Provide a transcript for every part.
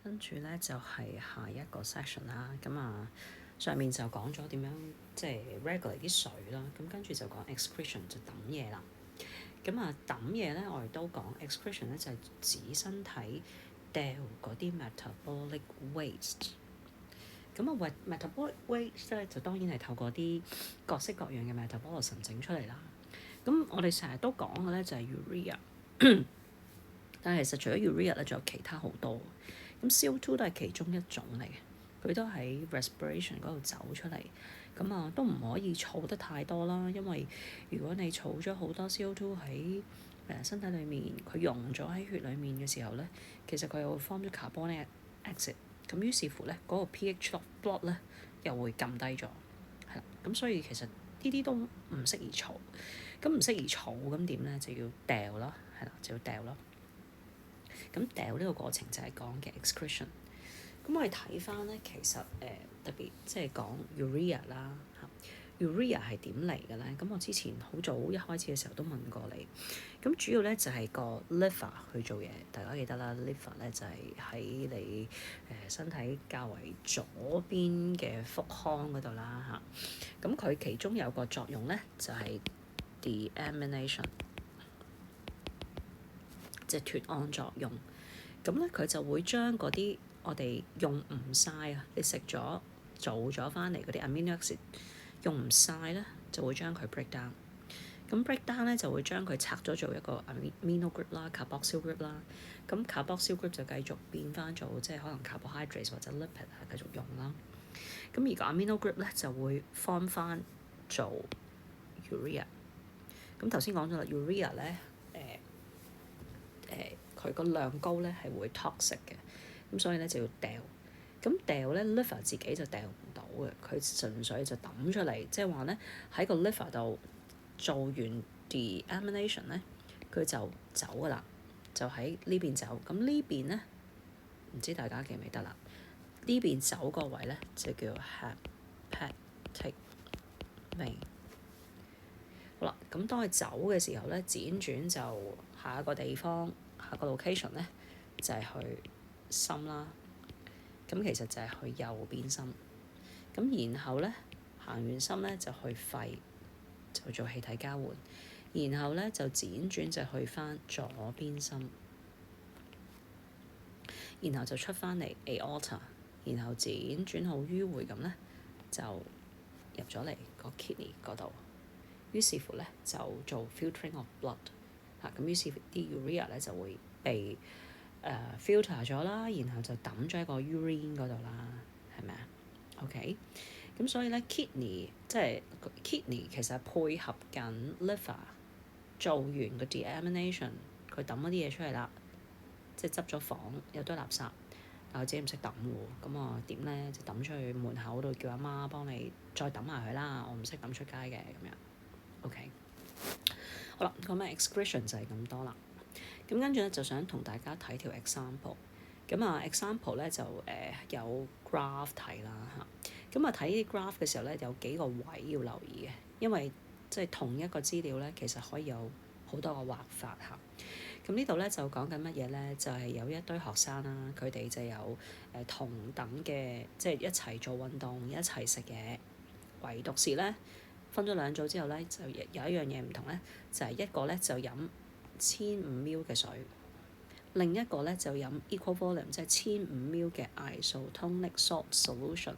跟住咧就係下一個 session 啦。咁上面就講咗點樣即係 regulate 啲水啦。咁跟住就講 excretion 就抌嘢啦。咁抌嘢咧，我哋都講 excretion 咧就係指身體掉嗰啲 metabolic waste。咁metabolic waste 咧就當然係透過啲各式各樣嘅 metabolism 整出嚟啦。咁我哋成日都講嘅咧就係 urea，但係其實除咗 urea 咧，仲有其他好多。咁 CO2 都係其中一種嚟嘅，佢都喺 respiration 嗰度走出嚟。咁都唔可以儲得太多啦，因為如果你儲咗好多 CO2 喺身體裡面，佢溶咗喺血裡面嘅時候咧，其實佢又會 form 咗 carbonic acid。咁於是乎咧，嗰個 pH of blood 咧又會撳低咗，係啦。咁所以其實呢啲都唔適宜儲。咁唔適宜儲咁點咧？就要掉啦，係啦，就要掉咯。咁掉呢個過程就係講嘅 excretion。咁我哋睇翻咧，其實特別即係講 urea 啦嚇，urea 係點嚟嘅咧？咁我之前好早一開始嘅時候都問過你。咁主要咧就係個 liver 去做嘢，大家記得啦。liver 咧就係喺你身體較為左邊嘅腹腔嗰度啦嚇。咁佢其中有個作用咧就係 deamination。即係脫氨作用，咁咧佢就會將嗰啲我哋用唔晒啊，你食咗做咗翻嚟嗰啲 amino acid 用唔晒咧，就會將佢 break down。咁 break down 咧就會將佢拆咗做一個 amino group 啦、carboxyl group 啦。咁 carboxyl group 就繼續變翻做即係可能 carbohydrates 或者 lipid 繼續用啦。咁而個 amino group 咧就會 form 翻做 urea。咁頭先講咗啦 ，urea 咧佢個量高咧係會 toxic 嘅，咁所以咧就要掉。咁掉咧 liver 自己就掉唔到嘅，佢純粹就抌出嚟，即係話咧喺個 liver 度做完 deamination 咧，佢就走㗎啦，就喺呢邊走。咁呢邊咧唔知大家記唔記得啦？呢邊走個位咧就叫 hepatic vein。好啦，咁當佢走嘅時候咧，輾轉就下一個地方。下個 location 咧就係去心啦，咁其實就係去右邊心，咁然後咧行完心咧就去肺，就做氣體交換，然後咧就輾轉就去翻左邊心，然後就出翻嚟 aorta， 然後輾轉好迂迴咁咧就入咗嚟個 kidney 嗰度，於是乎咧就做 filtering of blood。咁於是啲 urea 咧就會被filter 咗啦，然後就抌咗喺個 urine 嗰度啦，係咪啊 ？OK，咁所以咧 kidney 即係 kidney 其實係配合緊 liver 做完個 deamination， 佢抌咗啲嘢出嚟啦，即係執咗房有堆垃圾，但係自己唔識抌喎，咁我點咧就抌出去門口度叫阿媽幫你再抌埋佢啦，我唔識抌出街嘅咁樣 OK。好啦，咁excretion 就係咁多啦。咁跟住咧就想同大家睇條 example。咁example 咧就有 graph 睇啦嚇。咁睇啲 graph 嘅時候咧有幾個位要留意嘅，因為即係同一個資料咧其實可以有好多個畫法嚇。咁呢度咧就講緊乜嘢咧？就係有一堆學生啦，佢哋就有同等嘅即係一齊做運動，一齊食嘢，唯獨是咧。分咗兩組之後咧，就有一樣嘢唔同咧，就係一個咧就飲1500 ml 嘅水，另一個咧就飲 equal volume，即係1500 ml 嘅 isotonic salt solution，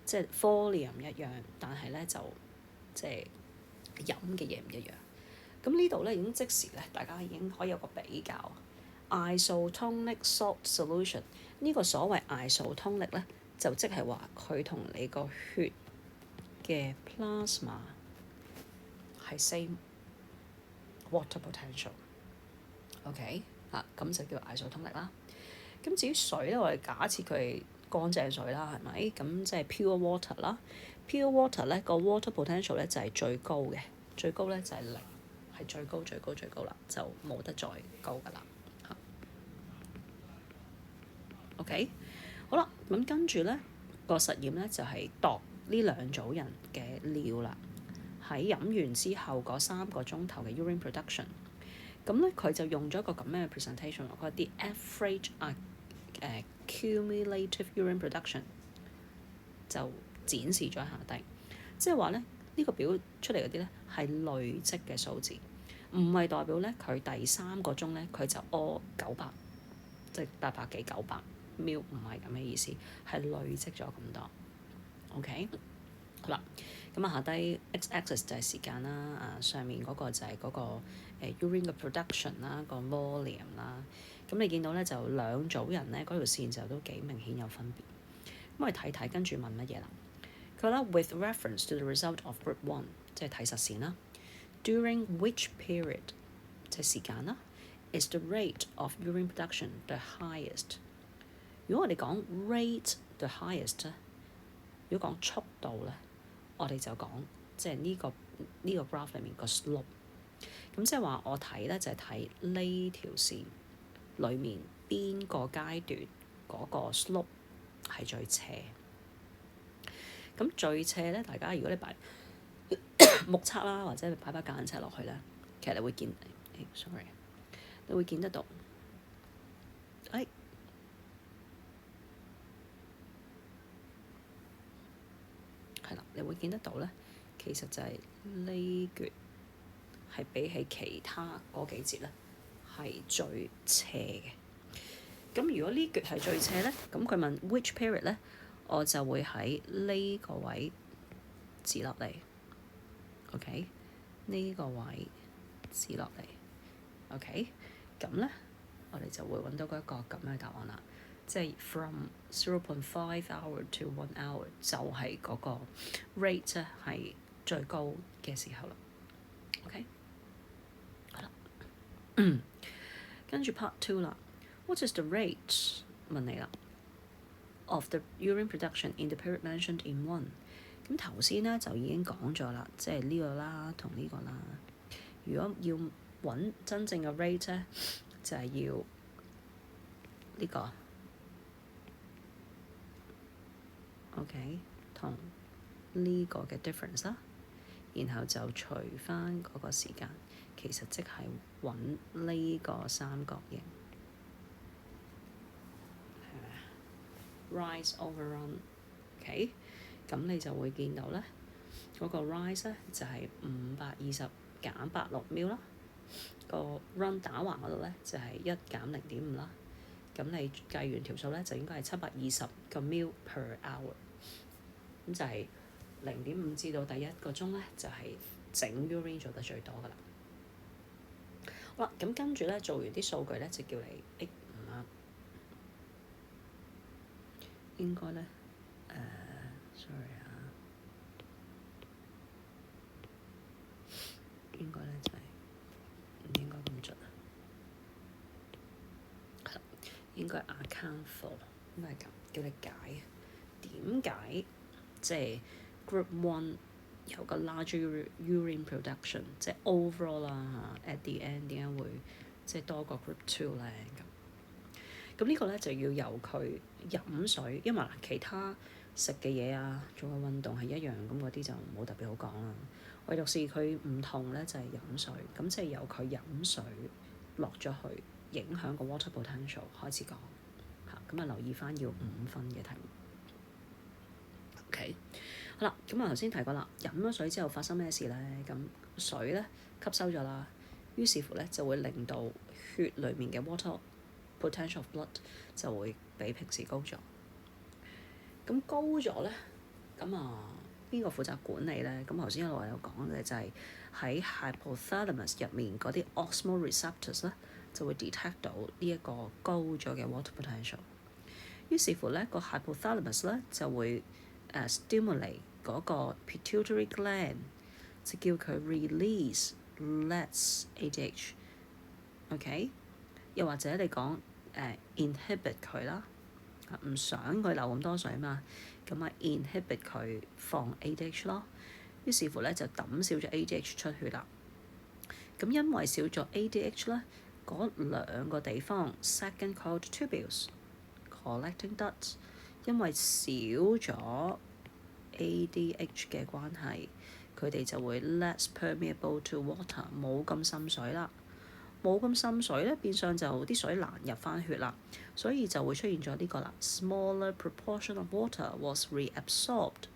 即係 volume 一樣，但係咧就即係飲嘅嘢唔一樣。咁呢度咧已經即時咧，大家已經可以有個比較。isotonic salt solution 呢個所謂 isotonic 咧，就即係話佢同你個血嘅 plasma 係 same water potential，OK 咁就叫 isotonic 啦。咁至於水咧，我哋假設佢係乾淨水啦，係咪？咁即係 pure water 啦。pure water 咧個 water potential 咧就係最高嘅，最高咧就係0，係最高最高最高啦，就冇得再高㗎啦。OK， 好啦，咁跟住咧個實驗咧就係度呢兩組人嘅尿啦，喺飲完之後嗰3個鐘頭嘅 urine production， 咁咧佢就用咗一個咁樣嘅 presentation，佢話啲 average cumulative urine production 就展示咗下低，即係話咧呢個表出嚟嗰啲咧係累積嘅數字，唔係代表咧佢第3個鐘咧佢就屙900，即係800幾900 ml，唔係咁嘅意思，係累積咗咁多。OK， 好啦，咁下低 x-axis 就係時間啦，上面嗰個就係嗰個urine 嘅 production 啦，個 volume 啦。咁你見到咧就兩組人咧嗰條線就都幾明顯有分別。咁我哋睇睇跟住問乜嘢啦？佢話啦 ，with reference to the result of group one， 即係睇實線啦。During which period， 即係時間啦 ，is the rate of urine production the highest？ 如果我哋講 rate the highest 咧，如果講速度咧，我哋就講即係呢個 graph 裡面個 slope。咁即係話我睇咧就係睇呢條線裡面邊個階段嗰個 slope 係最斜。咁最斜咧，大家如果你擺目測啦，或者你擺把間尺落去咧，其實你會見，sorry， 你會見得到，係啦，你會見得到咧，其實就係呢橛係比起其他嗰幾節咧係最斜嘅。咁如果呢橛係最斜咧，咁佢問 which period 咧，我就會喺呢個位指落嚟 ，OK？ 呢個位指落嚟 ，OK？ 咁咧，我哋就會揾到一個咁樣嘅答案啦。即係 from 0.5 hour to 1 hour 就係嗰個 rate 咧係最高嘅時候啦。OK？ 好啦，跟住 part 2啦。What is the rate？ 問你啦。Of the urine production in the period mentioned in 1。咁頭先咧就已經講咗啦，即係呢個啦同呢個啦。如果要揾真正嘅 rate 咧，就係要呢個 OK 同呢個嘅 difference 啦，然後就除翻嗰個時間，其實即係揾呢個三角形。Rise overrun，OK， 咁你就會見到咧，嗰個 rise 咧就係520減86 ml 啦，個 run 打橫嗰度咧就係1減0.5啦，咁你計完條數咧就應該係720個 ml per hour， 咁就係0.5至到第1個鐘咧就係整 urine 做得最多噶啦。好啦，咁跟住咧做完啲數據咧就叫你應該咧，sorry 啊，應該咧就係唔應該咁準啊，係啦，應該 account for， 應該係咁，叫你解點解即係 group one 有個 larger urine production， 即係 overall 啦嚇 ，at the end 點解會即係多過 group two 咧咁呢個咧就要由佢飲水，因為嗱其他食嘅嘢啊，做嘅運動係一樣，咁嗰啲就冇特別好講啦。唯獨是佢唔同咧，就係飲水，咁即係由佢飲水落咗去，影響個 water potential 開始講嚇，咁啊留意翻要5分嘅題目。OK， 好啦，咁啊頭先提過啦，飲咗水之後發生咩事咧？咁水咧吸收咗啦，於是乎咧就會令到血裡面嘅 water potential of blood 就會比平時高咗。咁高咗咧，咁邊個負責管理咧？咁頭先一路有講嘅就係喺 hypothalamus 入面嗰啲 osmotic receptors 咧，就會 detect 到呢一個高咗嘅 water potential。於是乎咧，個 hypothalamus 咧就會stimulate 嗰個 pituitary gland， 就叫佢 release less ADH。OK， 又或者你講inhibit 佢啦，唔想佢流咁多水嘛，咁inhibit 佢放 ADH 咯。於是乎咧就抌少咗 ADH 出血啦。咁因為少咗 ADH 咧，嗰兩個地方 second coiled tubules collecting ducts， 因為少咗 ADH 嘅關係，佢哋就會 less permeable to water， 冇咁滲水啦。冇咁滲水咧，變相就啲水難入翻血啦，所以就會出現咗呢個啦。Smaller proportion of water was reabsorbed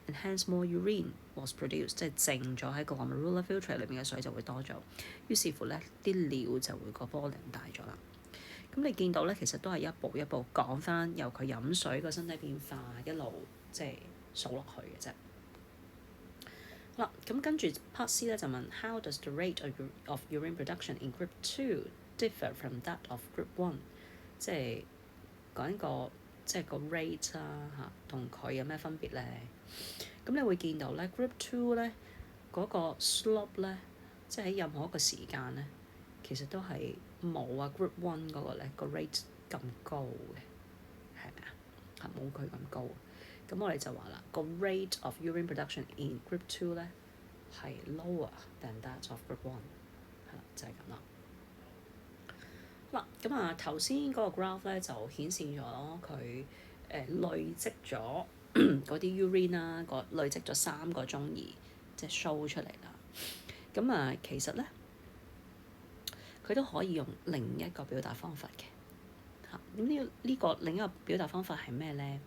and hence more urine was produced，即係剩咗喺個 glomerular filtrate 裏面嘅水就會多咗，於是乎咧啲尿就會個 volume 大咗啦。咁你見到咧，其實都係一步一步講翻由佢飲水個身體變化一路即係數落去嘅啫。好啦，咁跟住 Part C 咧就問 How does the rate of urine production in Group 2 differ from that of Group 1？即係講個即係個 rate 啊嚇，同佢有咩分別咧？咁你會見到咧 Group 2咧嗰個 slope 咧，即係喺任何一個時間咧，其實都係冇啊 Group 1嗰個咧個 rate 咁高嘅，係咪啊？係冇佢咁高。咁我哋就話啦，個 rate of urine production in Group 2咧係 lower than that of Group 1，係啦，就係咁啦。好啦，咁啊頭先嗰個 graph 咧就顯示咗佢累積咗嗰啲 urine 啦，累積咗3個鐘而即係 show 出嚟啦。咁啊其實咧佢都可以用另一個表達方法嘅嚇。咁呢個另一個表達方法係咩咧？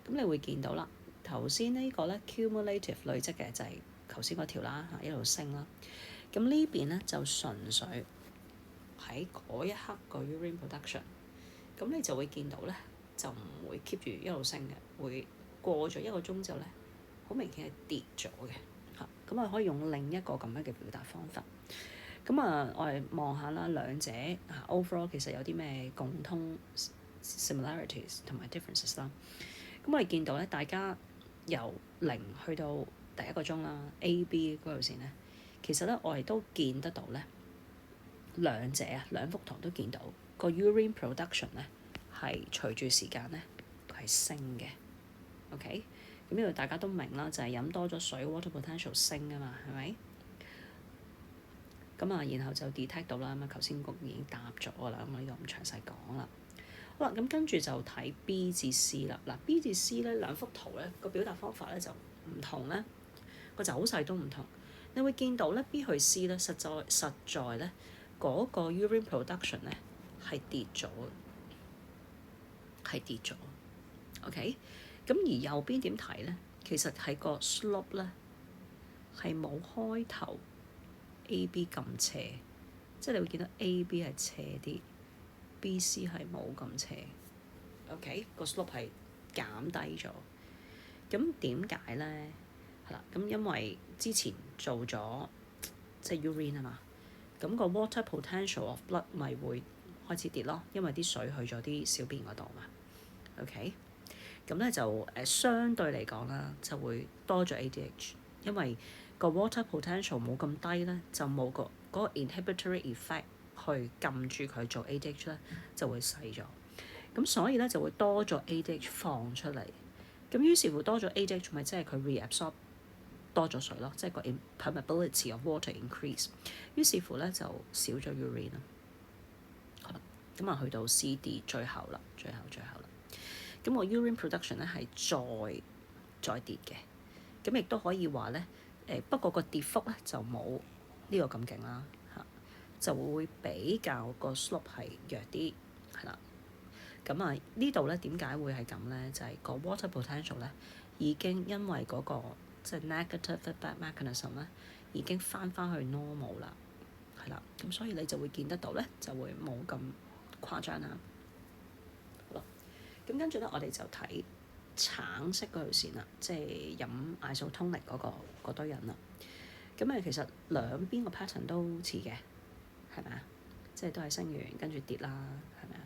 咁你會見到啦，頭先呢個咧 cumulative 累積嘅就係頭先嗰條啦嚇，一路升啦。咁呢邊咧就純粹喺嗰一刻個 urine production，咁你就會見到咧就唔會 keep 住一路升嘅，會過咗1個鐘之後咧，好明顯係跌咗嘅嚇。咁啊可以用另一個咁樣嘅表達方法。咁啊我哋望下啦，兩者嚇 overall 其實有啲咩共通 similarities 同埋 differences 啦。咁我哋見到咧，大家由0去到第1個鐘啦 ，A、B 嗰條線咧，其實咧我哋都見得到咧，兩者啊兩幅圖都見到個 urine production 咧係隨住時間咧佢係升嘅 ，OK？ 咁呢度大家都明啦，就係飲多咗水 water potential 升啊嘛，係咪？咁啊，然後就 detect 到啦，咁啊頭先已經答咗㗎啦，咁我呢度唔詳細講啦。好啦，咁跟住就睇 B 至 C 啦。嗱 B 至 C 咧兩幅圖咧個表達方法咧就唔同咧，個走勢都唔同。你會見到咧 B 去 C 咧，實在咧嗰個 urine production 咧係跌咗，OK？ 咁而右邊點睇咧？其實係個 slope 咧係冇開頭 A、B 咁斜，即係你會見到 A、B 係斜啲。B.C 係冇咁斜 ，OK 個 slope 係減低咗。咁點解咧？係啦，咁因為之前做咗即係 urine 啊嘛，咁個 water potential of blood 咪會開始跌咯，因為啲水去咗啲小便嗰度嘛。OK，咁咧就相對嚟講啦，就會多咗 ADH，因為個 water potential 冇咁低咧，就冇嗰個 inhibitory effect。去撳住佢做 ADH 咧，就會細咗。咁所以咧就會多咗 ADH 放出嚟。咁於是乎多咗 ADH 咪即係佢 reabsorb 多咗水咯，即係個 permeability of water increase。於是乎咧就少咗 urine 啦。好啦，咁啊去到 CD 最後啦。咁我 urine production 咧係再跌嘅。咁亦都可以話咧不過個跌幅咧就冇呢個咁勁啦。就會比較個 slope 係弱啲，係啦。咁啊呢度咧點解會係咁咧？就係個 water potential 咧已經因為嗰個即係 negative feedback mechanism 咧已經翻去 normal 啦，係啦。咁所以你就會見得到咧，就會冇咁誇張啦。好啦，咁跟住咧我哋就睇橙色嗰條線啦，即係飲isotonic嗰堆人啦。咁其實兩邊個 pattern 都似嘅。係咪啊？即係都係升完跟住跌啦，係咪啊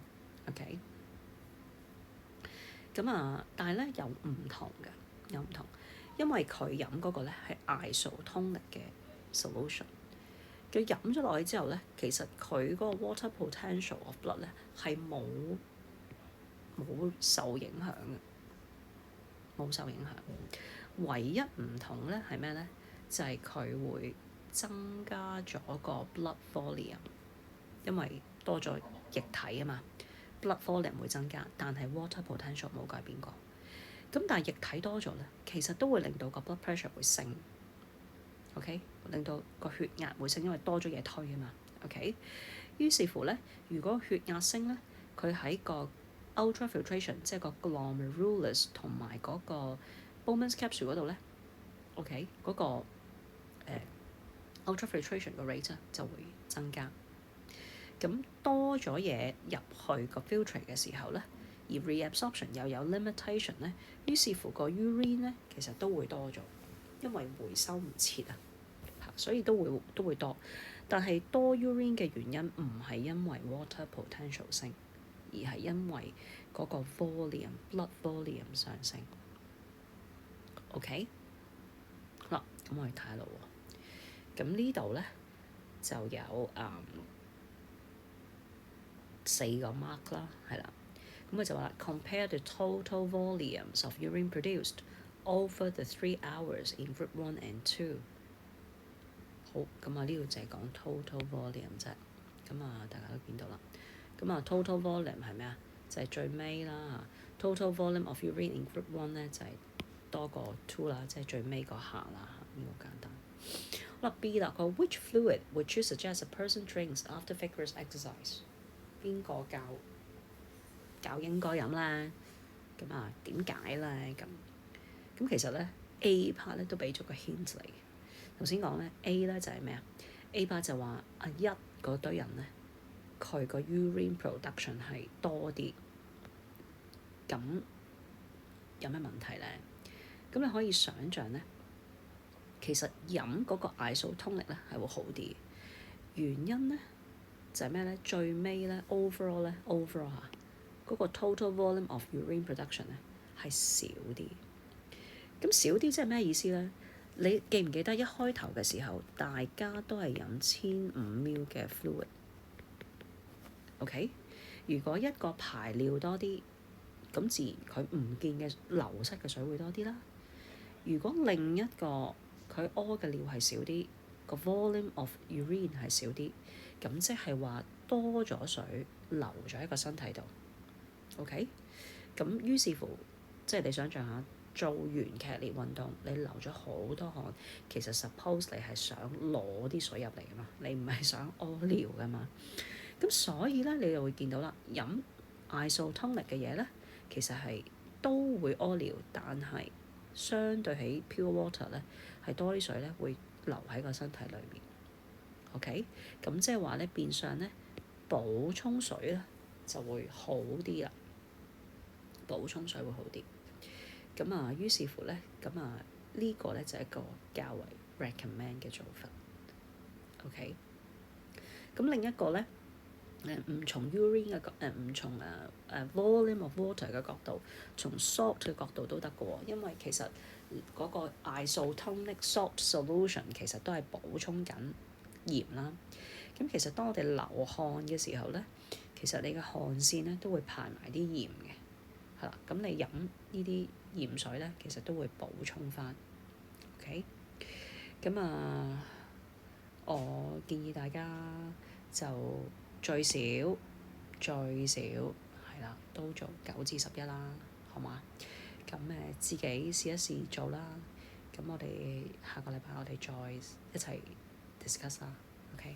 ？OK。咁啊，但係咧有唔同，因為佢飲嗰個咧係 isotonic 嘅 solution。佢飲咗落去之後咧，其實佢嗰個 water potential of blood 咧係冇受影響嘅，唯一唔同咧係咩咧？就係佢會增加咗個 blood volume， 因為多咗液體啊嘛 ，blood volume 會增加，但係 water potential 冇改變過。咁但係液體多咗咧，其實都會令到個 blood pressure 會升 ，OK， 令到個血壓會升，因為多咗嘢推啊嘛 ，OK。於是乎咧，如果血壓升咧，佢喺個 ultrafiltration 即係個 glomerulus 同埋嗰個 Bowman's capsule 嗰度咧 ，OK 嗰個ultrafiltration 個 rate 就會增加。咁多咗嘢入去個 filtrate 嘅時候咧，而 reabsorption 又有 limitation 咧，於是乎個 urine 咧其實都會多咗，因為回收唔切啊，所以都會多。但係多 urine 嘅原因唔係因為 water potential 升，而係因為嗰個 blood volume 上升。OK， 好啦，咁我哋睇下咯喎。咁呢度咧就有4個 mark 啦，係啦。咁佢就話 compare the total volumes of urine produced over the 3 hours in group 1 and 2。好，咁啊呢度就係講 total volume 啫。咁啊大家都見到啦。咁啊 total volume 係咩啊？就係最尾啦。total volume of urine in group 1咧就係多過 2 啦，即係最尾嗰下啦。呢個簡單。好啦 B 啦，佢話 which fluid would you suggest a person drinks after vigorous exercise？ 邊個教應該飲咧？咁啊點解咧？咁其實咧 A part 咧都俾咗個 hint 嚟。頭先講咧 A 咧就係咩啊 ？A part 就話一嗰堆人咧，佢個 urine production 係多啲。咁有咩問題咧？咁你可以想像咧，其實飲嗰個 isotonic 咧係會好啲。原因咧就係咩咧？最尾咧 overall 嚇嗰個 total volume of urine production 咧係少啲。咁少啲即係咩意思咧？你記唔記得一開頭嘅時候，大家都係飲1500 ml 嘅 fluid。OK， 如果一個排尿多啲，咁自然佢唔見嘅流失嘅水會多啲啦。如果另一個佢屙嘅尿係少啲，個 volume of urine 係少啲，咁即係話多咗水流咗喺個身體度。OK， 咁於是乎，即係你想象下。做完劇烈運動，你流咗好多汗，其實 suppose 你係想攞啲水入嚟噶嘛，你唔係想屙尿噶嘛。咁所以咧，你就會見到啦，飲 isotonic 嘅嘢咧，其實係都會屙尿，但係相對起 pure water 咧，係多啲水咧會留喺個身體裏面。OK， 咁即係話咧，變相咧補充水咧就會好啲啦，補充水會好啲。咁啊，於是乎咧，咁啊呢個咧就係一個較為 recommend 嘅做法。OK， 咁另一個咧唔從 urine 嘅唔從volume of water 嘅角度，從 salt 嘅角度都得嘅喎，因為其實嗰個 isotonic salt solution 其實都係補充緊鹽啦。咁其實當我哋流汗嘅時候咧，其實你嘅汗腺咧都會排埋啲鹽嘅。係啦，咁你飲呢啲鹽水咧，其實都會補充翻。OK， 咁啊，我建議大家就最少係啦，都做9至11啦，好嘛？咁自己試一試做啦。咁我哋下個禮拜我哋再一齊 discuss 啦。OK。